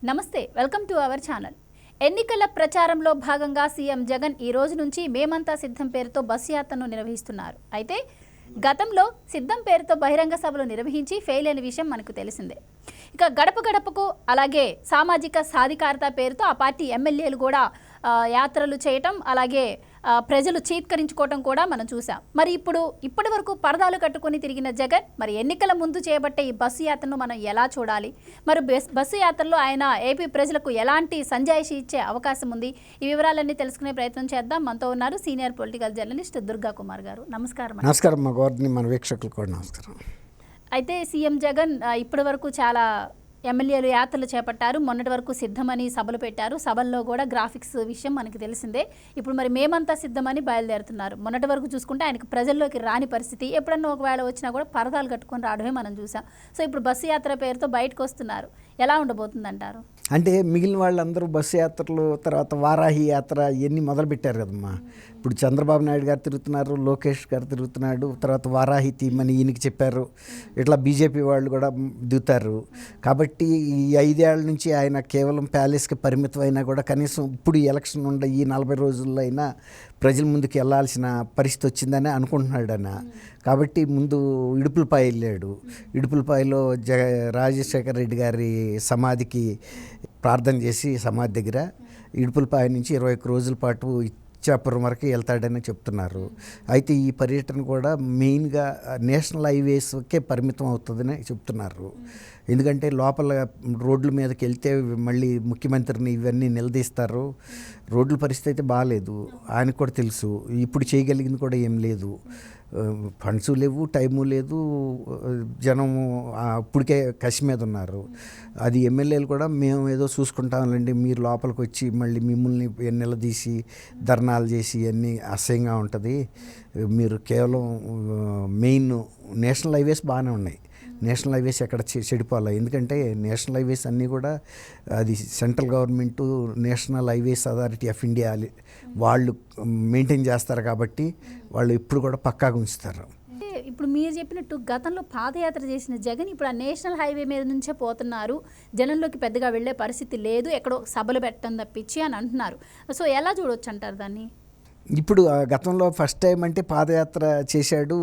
నమస్తే, welcome to our channel. ఎన్నికల ప్రచారంలో భాగంగా సీఎం జగన్ ఈ రోజు నుంచి మేమంతా సిద్ధం పేరుతో బస్సు యాత్రను నిర్వహిస్తున్నారు. అయితే గతంలో సిద్ధం పేరుతో బహిరంగ సభలు నిర్వహించి ఫెయిల్ అయిన విషయం మనకు తెలిసిందే. ఇక గడప గడపకు అలాగే సామాజిక సాధికారత పేరుతో ఆ పార్టీ ఎమ్మెల్యేలు కూడా యాత్రలు చేయటం, అలాగే ప్రజలు చీత్కరించుకోవటం కూడా మనం చూసాం. మరి ఇప్పటి వరకు పరదాలు కట్టుకుని తిరిగిన జగన్ మరి ఎన్నికల ముందు చేపట్టే ఈ బస్సు యాత్రను మనం ఎలా చూడాలి? మరి బస్సు యాత్రలో ఆయన ఏపీ ప్రజలకు ఎలాంటి సంజాయిషి ఇచ్చే అవకాశం ఉంది? ఈ వివరాలన్నీ తెలుసుకునే ప్రయత్నం చేద్దాం. మనతో ఉన్నారు senior political journalist Durga Kumar గారు. నమస్కారం. నమస్కారం మా గవర్ని మన వీక్షకులు కూడా నమస్కారం. అయితే సీఎం జగన్ ఇప్పటి వరకు చాలా ఎమ్మెల్యేలు యాత్రలు చేపట్టారు. మొన్నటి వరకు సిద్ధమని సభలు పెట్టారు. సభల్లో కూడా గ్రాఫిక్స్ విషయం మనకి తెలిసిందే. ఇప్పుడు మరి మేమంతా సిద్ధమని బయలుదేరుతున్నారు. మొన్నటి వరకు చూసుకుంటే ఆయనకు ప్రజల్లోకి రాని పరిస్థితి, ఎప్పుడన్నా ఒకవేళ వచ్చినా కూడా పరదాలు కట్టుకొని రావడమే మనం చూసాం. సో ఇప్పుడు బస్సు యాత్ర పేరుతో బయటకు వస్తున్నారు. ఎలా ఉండబోతుంది అంటారు? అంటే మిగిలిన వాళ్ళందరూ బస్సు యాత్రలు, తర్వాత వారాహి యాత్ర ఇవన్నీ మొదలుపెట్టారు కదమ్మా. ఇప్పుడు చంద్రబాబు నాయుడు గారు తిరుగుతున్నారు, లోకేష్ గారు తిరుగుతున్నాడు, తర్వాత వారాహి థీమ్ అని ఈయనకి చెప్పారు. ఇట్లా బీజేపీ వాళ్ళు కూడా దిగుతారు. కాబట్టి ఈ 5 ఏళ్ల నుంచి ఆయన కేవలం ప్యాలెస్కి పరిమితం అయినా కూడా కనీసం ఇప్పుడు ఎలక్షన్ ఉండే ఈ 40 రోజుల్లో అయినా ప్రజల ముందుకు వెళ్ళాల్సిన పరిస్థితి వచ్చిందని అనుకుంటున్నాడు ఆయన. కాబట్టి ముందు ఇడుపులపాయ వెళ్ళాడు. ఇడుపులపాయలో రాజశేఖర రెడ్డి గారి సమాధికి ప్రార్థన చేసి సమాధి దగ్గర ఇడుపులపాయ నుంచి 21 రోజుల పాటు ఇచ్చాపురం వరకు వెళ్తాడని చెప్తున్నారు. అయితే ఈ పర్యటన కూడా మెయిన్గా నేషనల్ హైవేస్కే పరిమితం అవుతుందని చెప్తున్నారు. ఎందుకంటే లోపల రోడ్ల మీదకి వెళ్తే మళ్ళీ ముఖ్యమంత్రిని ఇవన్నీ నిలదీస్తారు. రోడ్ల పరిస్థితి అయితే బాగాలేదు, ఆయనకు కూడా తెలుసు. ఇప్పుడు చేయగలిగింది కూడా ఏం లేదు. ఫండ్స్ లేవు, టైము లేదు, జనము ఇప్పటికే కసి మీద ఉన్నారు. అది ఎమ్మెల్యేలు కూడా మేము ఏదో చూసుకుంటాంలేండి, మీరు లోపలికి వచ్చి మళ్ళీ మిమ్మల్ని నిలదీసి ధర్నాలు చేసి అన్నీ అసహ్యంగా ఉంటుంది. మీరు కేవలం మెయిన్ నేషనల్ హైవేస్ బాగానే ఉన్నాయి. నేషనల్ హైవేస్ ఎక్కడ చెడిపోవాలి? ఎందుకంటే నేషనల్ హైవేస్ అన్నీ కూడా అది central government, national highways authority of India వాళ్ళు మెయింటైన్ చేస్తారు. కాబట్టి వాళ్ళు ఇప్పుడు కూడా పక్కాగా ఉంచుతారు. ఇప్పుడు మీరు చెప్పినట్టు గతంలో పాదయాత్ర చేసిన జగన్ ఇప్పుడు ఆ నేషనల్ హైవే మీద నుంచే పోతున్నారు, జనంలోకి పెద్దగా వెళ్ళే పరిస్థితి లేదు, ఎక్కడో సభలు పెట్టడం తప్పించి అని అంటున్నారు. సో ఎలా చూడవచ్చు అంటారు దాన్ని? ఇప్పుడు గతంలో ఫస్ట్ టైం అంటే పాదయాత్ర చేశాడు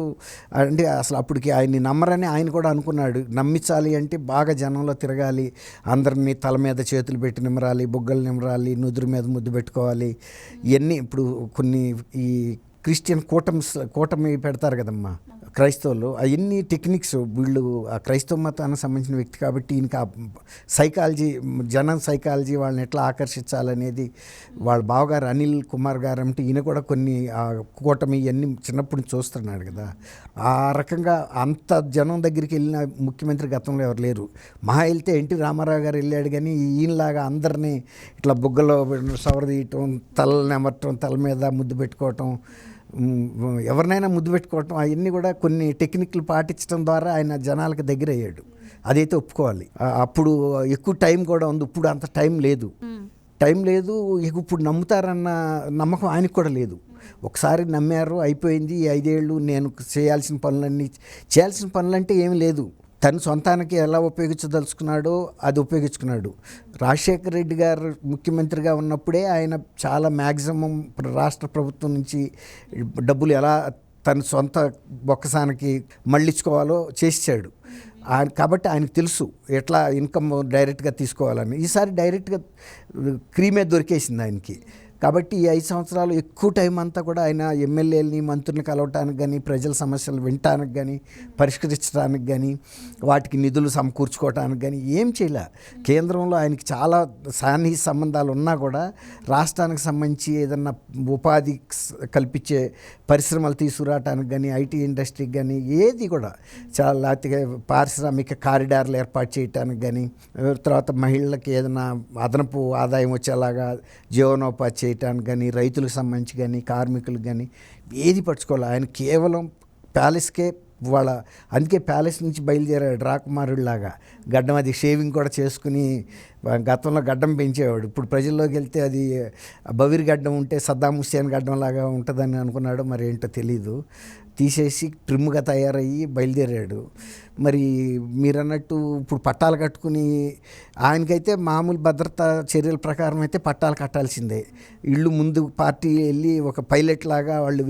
అంటే అసలు అప్పటికి ఆయన్ని నమ్మరని ఆయన కూడా అనుకున్నాడు. నమ్మించాలి అంటే బాగా జనంలో తిరగాలి, అందరినీ తల మీద చేతులు పెట్టి నిమరాలి, బుగ్గలు నిమరాలి, నుదురు మీద ముద్దు పెట్టుకోవాలి. ఇవన్నీ ఇప్పుడు కొన్ని ఈ క్రిస్టియన్ కూటమి పెడతారు కదమ్మా క్రైస్తవులు, అవన్నీ టెక్నిక్స్. వీళ్ళు ఆ క్రైస్తవ మతానికి సంబంధించిన వ్యక్తి కాబట్టి ఈయనకి ఆ సైకాలజీ, జనం సైకాలజీ వాళ్ళని ఎట్లా ఆకర్షించాలనేది వాళ్ళ బావగారు అనిల్ కుమార్ గారు అంటే ఈయన కూడా కొన్ని కూటమి ఇవన్నీ చిన్నప్పుడు చూస్తున్నాడు కదా. ఆ రకంగా అంత జనం దగ్గరికి వెళ్ళిన ముఖ్యమంత్రి గతంలో ఎవరు లేరు. మహా వెళ్తే ఎన్టీ రామారావు గారు వెళ్ళాడు, కానీ ఈయనలాగా అందరినీ ఇట్లా బుగ్గలో సవరదీయటం, తలని అమర్చడం, తల మీద ముద్దు పెట్టుకోవటం, ఎవరినైనా ముద్దు పెట్టుకోవటం, అవన్నీ కూడా కొన్ని టెక్నిక్లు పాటించడం ద్వారా ఆయన జనాలకు దగ్గర అయ్యాడు. అదైతే ఒప్పుకోవాలి. అప్పుడు ఎక్కువ టైం కూడా ఉంది, ఇప్పుడు అంత టైం లేదు. ఇప్పుడు నమ్ముతారన్న నమ్మకం ఆయనకు కూడా లేదు. ఒకసారి నమ్మారు, అయిపోయింది. 5 ఏళ్ళు నేను చేయాల్సిన పనులంటే ఏమి లేదు. తను సొంతానికి ఎలా ఉపయోగించదలుచుకున్నాడో అది ఉపయోగించుకున్నాడు. రాజశేఖర రెడ్డి గారు ముఖ్యమంత్రిగా ఉన్నప్పుడే ఆయన చాలా మ్యాక్సిమం రాష్ట్ర ప్రభుత్వం నుంచి డబ్బులు ఎలా తన సొంత బొక్కసానికి మళ్ళించుకోవాలో చేసాడు. కాబట్టి ఆయనకు తెలుసు ఎట్లా ఇన్కమ్ డైరెక్ట్గా తీసుకోవాలని. ఈసారి డైరెక్ట్గా క్రీమే దొరికేసింది ఆయనకి. కాబట్టి ఈ 5 సంవత్సరాలు ఎక్కువ టైం అంతా కూడా ఆయన ఎమ్మెల్యేలని, మంత్రులను కలవటానికి కానీ, ప్రజల సమస్యలు వినటానికి కానీ, పరిష్కరించడానికి కానీ, వాటికి నిధులు సమకూర్చుకోవటానికి కానీ ఏం చేయలే. కేంద్రంలో ఆయనకి చాలా సాన్నిహిత సంబంధాలు ఉన్నా కూడా రాష్ట్రానికి సంబంధించి ఏదన్నా ఉపాధి కల్పించే పరిశ్రమలు తీసుకురావటానికి కానీ, ఐటీ ఇండస్ట్రీకి కానీ ఏది కూడా చాలా పారిశ్రామిక కారిడార్లు ఏర్పాటు చేయటానికి కానీ, తర్వాత మహిళలకి ఏదైనా అదనపు ఆదాయం వచ్చేలాగా జీవనోపాధి చేయటానికి కానీ, రైతులకు సంబంధించి కానీ, కార్మికులకు కానీ ఏది పట్టుకోవాలి. ఆయన కేవలం ప్యాలెస్కే అందుకే ప్యాలెస్ నుంచి బయలుదేరాడు రాకుమారుడిలాగా. గడ్డం అది షేవింగ్ కూడా చేసుకుని, గతంలో గడ్డం పెంచేవాడు. ఇప్పుడు ప్రజల్లోకి వెళ్తే అది బవిరి గడ్డం ఉంటే సద్దాం హుస్సేన్ గడ్డం లాగా ఉంటుందని అనుకున్నాడు, మరి ఏంటో తెలీదు. తీసేసి ట్రిమ్గా తయారయ్యి బయలుదేరాడు. మరి మీరన్నట్టు ఇప్పుడు పట్టాలు కట్టుకుని ఆయనకైతే మామూలు భద్రతా చర్యల ప్రకారం అయితే పట్టాలు కట్టాల్సిందే. ఇళ్ళు ముందు పార్టీ వెళ్ళి ఒక పైలట్ లాగా వాళ్ళు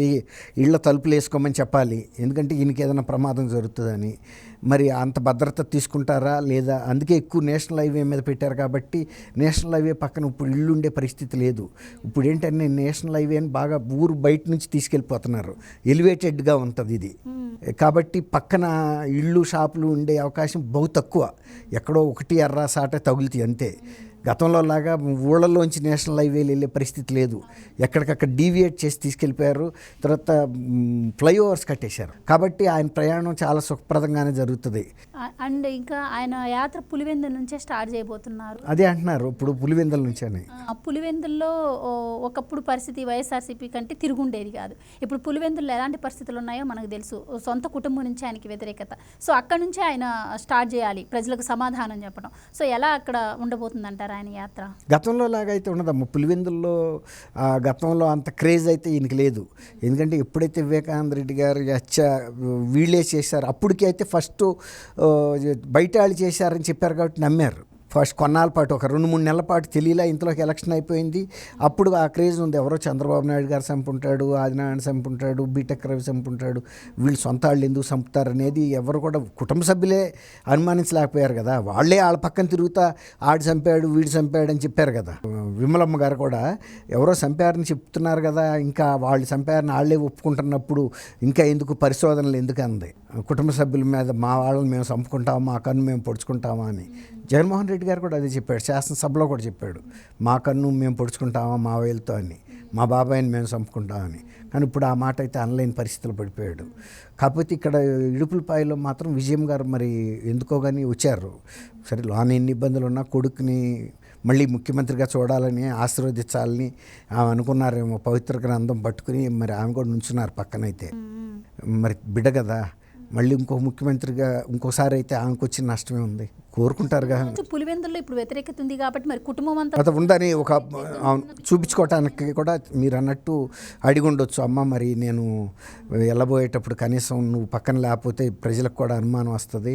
ఇళ్ళ తలుపులు వేసుకోమని చెప్పాలి, ఎందుకంటే ఈయనకి ఏదైనా ప్రమాదం జరుగుతుందని. మరి అంత భద్రత తీసుకుంటారా లేదా? అందుకే ఎక్కువ నేషనల్ హైవే మీద పెట్టారు కాబట్టి నేషనల్ హైవే పక్కన ఇప్పుడు ఇల్లు ఉండే పరిస్థితి లేదు. ఇప్పుడు ఏంటంటే నేషనల్ హైవేని బాగా ఊరు బయట నుంచి తీసుకెళ్ళిపోతున్నారు, ఎలివేటెడ్గా ఉంటుంది ఇది. కాబట్టి పక్కన ఇళ్ళు షాపులు ఉండే అవకాశం బహు తక్కువ, ఎక్కడో ఒకటి ఎర్ర సాట తగులుతాయి అంతే. గతంలో లాగా ఊళ్ళల్లోంచి నేషనల్ హైవేలు వెళ్ళే పరిస్థితి లేదు, ఎక్కడికక్కడ డీవియేట్ చేసి తీసుకెళ్ళిపోయారు. తర్వాత ఫ్లైఓవర్స్ కట్టేశారు కాబట్టి ఆయన ప్రయాణం చాలా సుఖప్రదంగానే జరుగుతుంది. అండ్ ఇంకా ఆయన యాత్ర పులివెందుల నుంచే స్టార్ట్ చేయబోతున్నారు. అదే అంటున్నారు ఇప్పుడు పులివెందుల నుంచే. పులివెందుల్లో ఒకప్పుడు పరిస్థితి వైఎస్ఆర్సీపీ కంటే తిరుగుండేది కాదు. ఇప్పుడు పులివెందుల్లో ఎలాంటి పరిస్థితులు ఉన్నాయో మనకు తెలుసు. సొంత కుటుంబం నుంచి ఆయనకి వ్యతిరేకత, సో అక్కడ నుంచే ఆయన స్టార్ట్ చేయాలి ప్రజలకు సమాధానం చెప్పడం. సో ఎలా అక్కడ ఉండబోతుందంటారు ఆయన యాత్ర? గతంలో లాగా అయితే ఉండదమ్మా పులివెందుల్లో. గతంలో అంత క్రేజ్ అయితే ఈయనకి లేదు, ఎందుకంటే ఎప్పుడైతే వివేకానంద రెడ్డి గారు వీళ్ళే చేశారు, అప్పటికి అయితే ఫస్ట్ బయట వాళ్ళు చేశారని చెప్పారు కాబట్టి నమ్మారు. ఫస్ట్ కొన్నాళ్ళ పాటు ఒక 2-3 నెలల పాటు తెలియలా, ఇంతలోకి ఎలక్షన్ అయిపోయింది. అప్పుడు ఆ క్రేజ్ ఉంది. ఎవరో చంద్రబాబు నాయుడు గారు చంపుంటాడు, ఆదినారాయణ చంపుంటాడు, బీటెక్ రవి చంపుంటాడు, వీళ్ళు సొంత వాళ్ళు ఎందుకు చంపుతారు అనేది ఎవరు కూడా కుటుంబ సభ్యులే అనుమానించలేకపోయారు కదా. వాళ్ళే వాళ్ళ పక్కన తిరుగుతా ఆడు చంపాడు వీడు చంపాడు అని చెప్పారు కదా. విమలమ్మ గారు కూడా ఎవరో చంపారని చెప్తున్నారు కదా, ఇంకా వాళ్ళు చంపారని వాళ్ళే ఒప్పుకుంటున్నప్పుడు ఇంకా ఎందుకు పరిశోధనలు ఎందుకు అంది. కుటుంబ సభ్యుల మీద మా వాళ్ళని మేము చంపుకుంటామా, మా కన్ను మేము పొడుచుకుంటామా అని జగన్మోహన్ రెడ్డి గారు కూడా అదే చెప్పాడు, శాసనసభలో కూడా చెప్పాడు, మా కన్ను మేము పొడుచుకుంటామా మా వేలుతో అని, మా బాబాయిని మేము చంపుకుంటామని. కానీ ఇప్పుడు ఆ మాట అయితే అనలేని పరిస్థితులు పడిపోయాడు. కాకపోతే ఇక్కడ ఇడుపులపాయలో మాత్రం విజయం గారు మరి ఎందుకో కానీ వచ్చారు. సరే లోన ఎన్ని ఇబ్బందులు ఉన్నా కొడుకుని మళ్ళీ ముఖ్యమంత్రిగా చూడాలని ఆశీర్వదించాలని ఆమె అనుకున్నారేమో, పవిత్ర గ్రంథం పట్టుకుని మరి ఆమె కూడా నుంచున్నారు పక్కనైతే. మరి బిడ్డ కదా, మళ్ళీ ఇంకో ముఖ్యమంత్రిగా ఇంకోసారి అయితే ఆమెకు వచ్చిన నష్టమే ఉంది. కోరుకుంటారుగా. పులివెందుల్లో ఇప్పుడు వ్యతిరేకత ఉంది కాబట్టి మరి కుటుంబం అంతా అది ఉందని ఒక చూపించుకోవటానికి కూడా మీరు అన్నట్టు అడిగి ఉండొచ్చు, అమ్మ మరి నేను వెళ్ళబోయేటప్పుడు కనీసం నువ్వు పక్కన లేకపోతే ప్రజలకు కూడా అనుమానం వస్తుంది,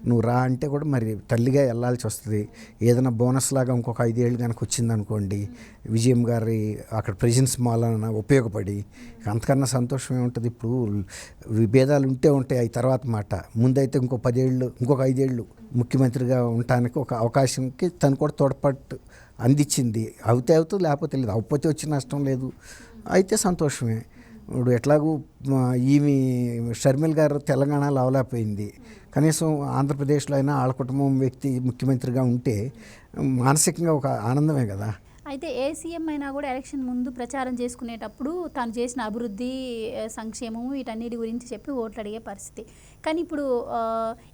నువ్వు రా అంటే కూడా మరి తల్లిగా వెళ్ళాల్సి వస్తుంది. ఏదైనా బోనస్ లాగా ఇంకొక 5 ఏళ్ళు కనుక వచ్చిందనుకోండి, విజయం గారి అక్కడ ప్రెజెన్స్ మూలన ఉపయోగపడి అంతకన్నా సంతోషం ఏముంటుంది. ఇప్పుడు విభేదాలు ఉంటే ఉంటాయి, అవి తర్వాత మాట. ముందైతే ఇంకొక 5 ఏళ్ళు ముఖ్యమంత్రిగా ఉండటానికి ఒక అవకాశంకి తను కూడా తోడ్పాటు అందించింది. అవుతుంది లేకపోతే లేదు, అవ్వకపోతే వచ్చి నష్టం లేదు, అయితే సంతోషమే. ఇప్పుడు ఎట్లాగూ ఈమె షర్మిల గారు తెలంగాణలో అవలేకపోయింది, కనీసం ఆంధ్రప్రదేశ్లో అయినా వాళ్ళ కుటుంబం వ్యక్తి ముఖ్యమంత్రిగా ఉంటే మానసికంగా ఒక ఆనందమే కదా. అయితే ఏ సీఎం అయినా కూడా ఎలక్షన్ ముందు ప్రచారం చేసుకునేటప్పుడు తాను చేసిన అభివృద్ధి సంక్షేమం వీటన్నిటి గురించి చెప్పి ఓట్లు అడిగే పరిస్థితి. కానీ ఇప్పుడు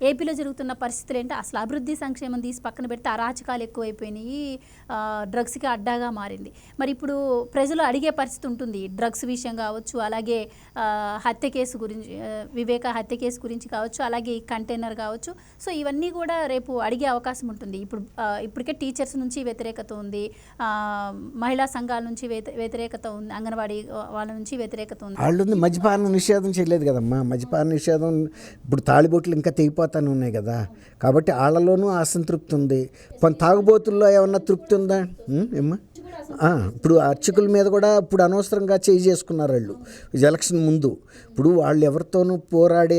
ఏపీలో జరుగుతున్న పరిస్థితులు ఏంటంటే అసలు అభివృద్ధి సంక్షేమం తీసి పక్కన పెడితే అరాచకాలు ఎక్కువైపోయినాయి, డ్రగ్స్కి అడ్డాగా మారింది. మరి ఇప్పుడు ప్రజలు అడిగే పరిస్థితి ఉంటుంది, డ్రగ్స్ విషయం కావచ్చు, అలాగే హత్య కేసు గురించి, వివేక హత్య కేసు గురించి కావచ్చు, అలాగే ఈ కంటైనర్ కావచ్చు. సో ఇవన్నీ కూడా రేపు అడిగే అవకాశం ఉంటుంది. ఇప్పటికే టీచర్స్ నుంచి వ్యతిరేకత ఉంది, మహిళా సంఘాల నుంచి వ్యతిరేకత ఉంది, అంగన్వాడీ వాళ్ళ నుంచి వ్యతిరేకత ఉంది. వాళ్ళు మద్యపాన నిషేధం చేయలేదు కదమ్మా, మద్యపాన నిషేధం ఇప్పుడు తాళిబొట్లు ఇంకా తెగిపోతానే ఉన్నాయి కదా, కాబట్టి వాళ్ళలోనూ అసంతృప్తి ఉంది. తాగుబోతుల్లో ఏమన్నా తృప్తి ఉందా ఏమ్మా? ఇప్పుడు అర్చకుల మీద కూడా ఇప్పుడు అనవసరంగా చేసుకున్నారు వాళ్ళు ఎలక్షన్ ముందు. ఇప్పుడు వాళ్ళు ఎవరితోనూ పోరాడే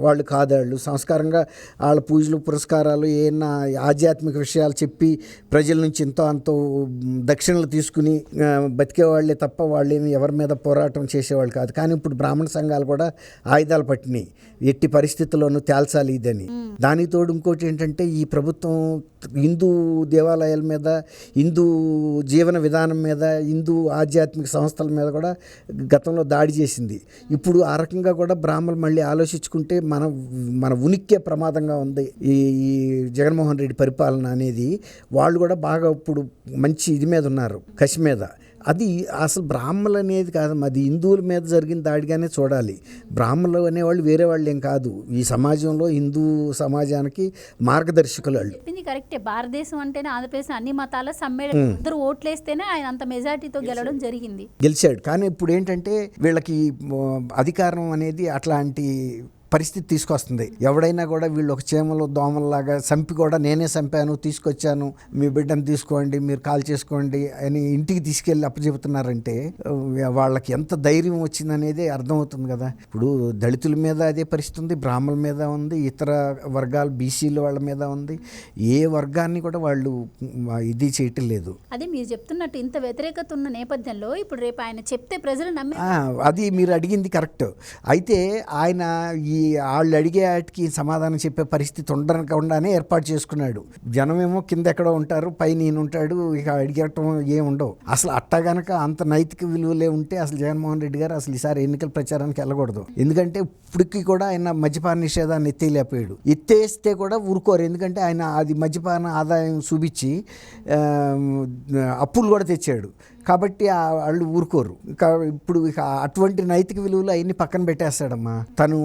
వాళ్ళు కాదు, వాళ్ళు సంస్కారంగా వాళ్ళ పూజలు పురస్కారాలు ఏమన్నా ఆధ్యాత్మిక విషయాలు చెప్పి ప్రజల నుంచి ఎంతో అంతో దక్షిణలు తీసుకుని బతికేవాళ్లే తప్ప వాళ్ళేమి ఎవరి మీద పోరాటం చేసేవాళ్ళు కాదు. కానీ ఇప్పుడు బ్రాహ్మణ సంఘాలు కూడా ఆయుధాలు పట్టినాయి, ఎట్టి పరిస్థితుల్లోనూ తేల్చాలి ఇదని. దానికి తోడు ఇంకోటి ఏంటంటే ఈ ప్రభుత్వం హిందూ దేవాలయాల మీద, హిందూ జీవన విధానం మీద, హిందూ ఆధ్యాత్మిక సంస్థల మీద కూడా గతంలో దాడి చేసింది. ఇప్పుడు ఆ రకంగా కూడా బ్రాహ్మణులు మళ్ళీ ఆలోచించుకుంటే మన ఉనికే ప్రమాదంగా ఉంది ఈ జగన్మోహన్ రెడ్డి పరిపాలన అనేది. వాళ్ళు కూడా బాగా ఇప్పుడు మంచి ఇది మీద ఉన్నారు, కసి మీద. అది అసలు బ్రాహ్మణులు అనేది కాదు, అది హిందువుల మీద జరిగిన దాడిగానే చూడాలి. బ్రాహ్మణులు అనేవాళ్ళు వేరే వాళ్ళు ఏం కాదు, ఈ సమాజంలో హిందూ సమాజానికి మార్గదర్శకులు వాళ్ళు. చెప్పింది కరెక్టే. భారతదేశం అంటేనే ఆంధ్రప్రదేశ్ అన్ని మతాల సమ్మేళనం, అందరూ ఓట్లేస్తేనే ఆయన అంత మెజార్టీతో గెలిచాడు. కానీ ఇప్పుడు ఏంటంటే వీళ్ళకి అధికారం అనేది అట్లాంటి పరిస్థితి తీసుకొస్తుంది. ఎవడైనా కూడా వీళ్ళు ఒక చీమలు దోమల్లాగా చంపి కూడా నేనే చంపాను, తీసుకొచ్చాను, మీ బిడ్డను తీసుకోండి, మీరు కాల్ చేసుకోండి అని ఇంటికి తీసుకెళ్ళి అప్పచెబుతున్నారంటే వాళ్ళకి ఎంత ధైర్యం వచ్చిందనేది అర్థమవుతుంది కదా. ఇప్పుడు దళితుల మీద అదే పరిస్థితి ఉంది, బ్రాహ్మణుల మీద ఉంది, ఇతర వర్గాలు బీసీల వాళ్ళ మీద ఉంది. ఏ వర్గాన్ని కూడా వాళ్ళు ఇది చేయటం లేదు. అదే మీరు చెప్తున్నట్టు ఇంత వ్యతిరేకత ఉన్న నేపథ్యంలో ఇప్పుడు రేపు ఆయన చెప్తే ప్రజలు నమ్మే అది మీరు అడిగింది కరెక్ట్. అయితే ఆయన ఈ వాళ్ళు అడిగే వాటికి సమాధానం చెప్పే పరిస్థితి ఉండకుండానే ఏర్పాటు చేసుకున్నాడు. జనమేమో కింద ఎక్కడో ఉంటారు, పైన ఈయన ఉంటాడు, ఇక అడిగటం ఏం ఉండవు. అసలు అట్టా గనక అంత నైతిక విలువలే ఉంటే అసలు జగన్మోహన్ రెడ్డి గారు అసలు ఈసారి ఎన్నికల ప్రచారానికి వెళ్ళకూడదు. ఎందుకంటే ఇప్పటికీ కూడా ఆయన మద్యపాన నిషేధాన్ని ఎత్తేయలేకపోయాడు. ఎత్తేస్తే కూడా ఊరుకోరు, ఎందుకంటే ఆయన అది మద్యపాన ఆదాయం చూపించి అప్పులు కూడా తెచ్చాడు కాబట్టి వాళ్ళు ఊరుకోరు. ఇప్పుడు ఇక అటువంటి నైతిక విలువలు అవన్నీ పక్కన పెట్టేస్తాడమ్మా. తను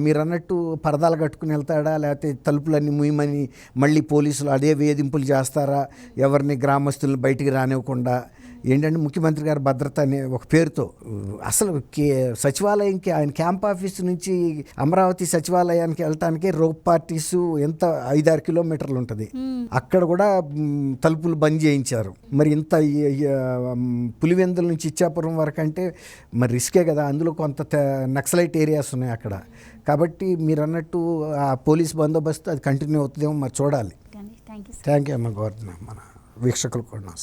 మీరు అన్నట్టు పరదాలు కట్టుకుని వెళ్తాడా, లేకపోతే తలుపులన్నీ ముయ్యమని మళ్ళీ పోలీసులు అదే వేధింపులు చేస్తారా, ఎవరిని గ్రామస్తులను బయటికి రానివ్వకుండా. ఏంటంటే ముఖ్యమంత్రి గారి భద్రత అనే ఒక పేరుతో అసలు సచివాలయంకి ఆయన క్యాంప్ ఆఫీస్ నుంచి అమరావతి సచివాలయానికి వెళ్ళటానికి రోప్ పార్టీసు ఎంత 5-6 కిలోమీటర్లు ఉంటుంది. అక్కడ కూడా తలుపులు బంద్ చేయించారు. మరి ఇంత పులివెందుల నుంచి ఇచ్చాపురం వరకు అంటే మరి రిస్కే కదా. అందులో కొంత నక్సలైట్ ఏరియాస్ ఉన్నాయి అక్కడ. కాబట్టి మీరు అన్నట్టు ఆ పోలీస్ బందోబస్తు అది కంటిన్యూ అవుతుందేమో మరి చూడాలి. Thank you. థ్యాంక్ యూ అమ్మ గవర్నర్. మన వీక్షకులు కూడా నమస్కారం.